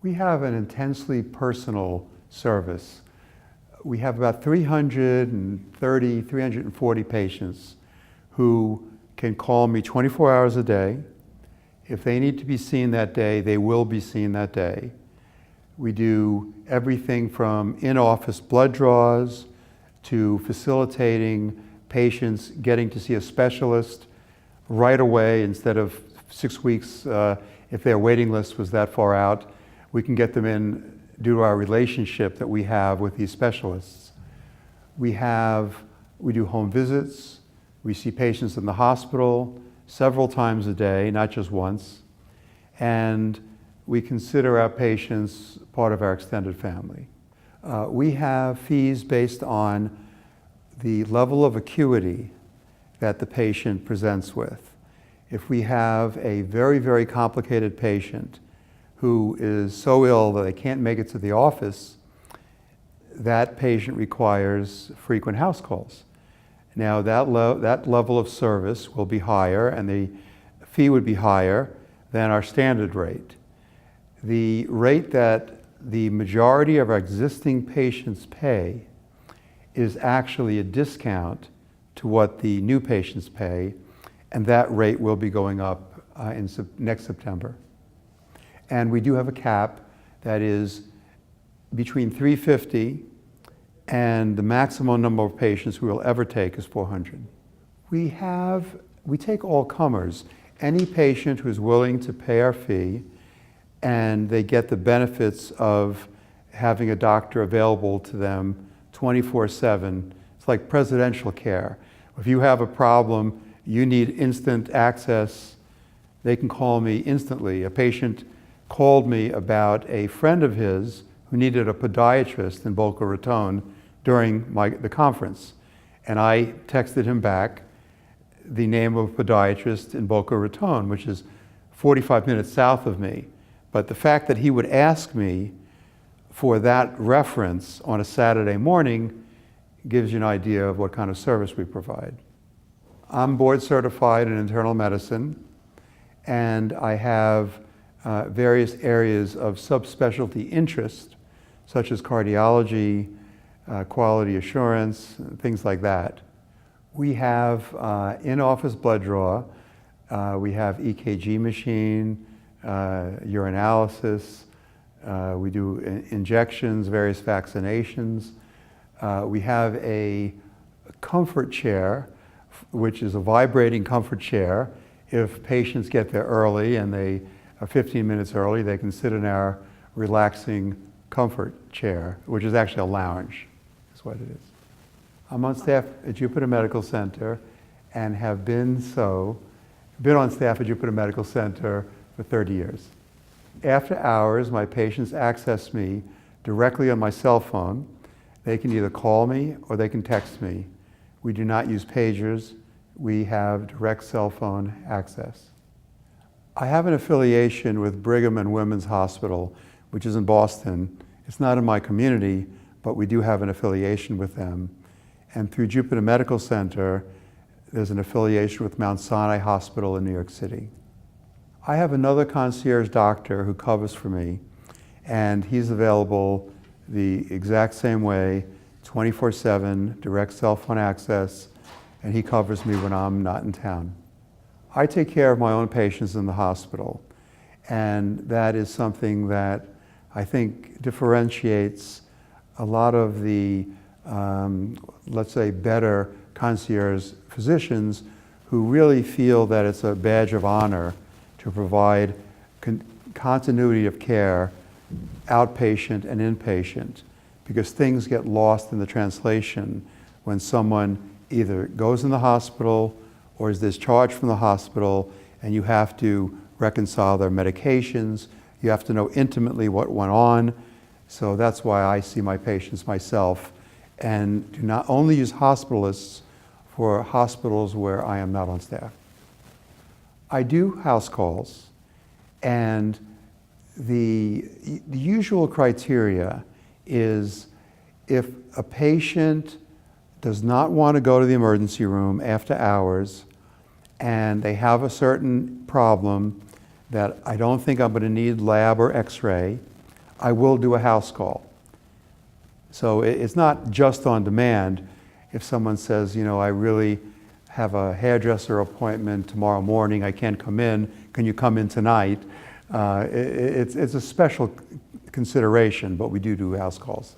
We have an intensely personal service. We have about 330, 340 patients who can call me 24 hours a day. If they need to be seen that day, they will be seen that day. We do everything from in-office blood draws to facilitating patients getting to see a specialist right away instead of 6 weeks if their waiting list was that far out. We can get them in due to our relationship that we have with these specialists. We do home visits. We see patients in the hospital several times a day, not just once. And we consider our patients part of our extended family. We have fees based on the level of acuity that the patient presents with. If we have a very, very complicated patient who is so ill that they can't make it to the office, that patient requires frequent house calls. Now that level of service will be higher and the fee would be higher than our standard rate. The rate that the majority of our existing patients pay is actually a discount to what the new patients pay, and that rate will be going up next September. And we do have a cap that is between 350 and the maximum number of patients we will ever take is 400. We take all comers. Any patient who's willing to pay our fee and they get the benefits of having a doctor available to them 24/7. It's like presidential care. If you have a problem, you need instant access, they can call me instantly. A patient called me about a friend of his who needed a podiatrist in Boca Raton during the conference. And I texted him back the name of a podiatrist in Boca Raton, which is 45 minutes south of me. But the fact that he would ask me for that reference on a Saturday morning gives you an idea of what kind of service we provide. I'm board certified in internal medicine, and I have various areas of subspecialty interest, such as cardiology, quality assurance, things like that. We have in-office blood draw, we have EKG machine, urinalysis, we do injections, various vaccinations. We have a comfort chair, which is a vibrating comfort chair. If patients get there early and they are 15 minutes early, they can sit in our relaxing comfort chair, which is actually a lounge, is what it is. I'm on staff at Jupiter Medical Center and have been on staff at Jupiter Medical Center for 30 years. After hours, my patients access me directly on my cell phone. They can either call me or they can text me. We do not use pagers. We have direct cell phone access. I have an affiliation with Brigham and Women's Hospital, which is in Boston. It's not in my community, but we do have an affiliation with them. And through Jupiter Medical Center, there's an affiliation with Mount Sinai Hospital in New York City. I have another concierge doctor who covers for me, and he's available the exact same way, 24/7, direct cell phone access, and he covers me when I'm not in town. I take care of my own patients in the hospital, and that is something that I think differentiates a lot of the, let's say, better concierge physicians who really feel that it's a badge of honor to provide continuity of care, outpatient and inpatient, because things get lost in the translation when someone either goes in the hospital or is discharged from the hospital, and you have to reconcile their medications. You have to know intimately what went on. So that's why I see my patients myself and do not only use hospitalists for hospitals where I am not on staff. I do house calls, and the usual criteria is if a patient does not want to go to the emergency room after hours and they have a certain problem that I don't think I'm going to need lab or x-ray, I will do a house call. So it's not just on demand. If someone says, you know, I really have a hairdresser appointment tomorrow morning, I can't come in, can you come in tonight? It's a special consideration, but we do house calls.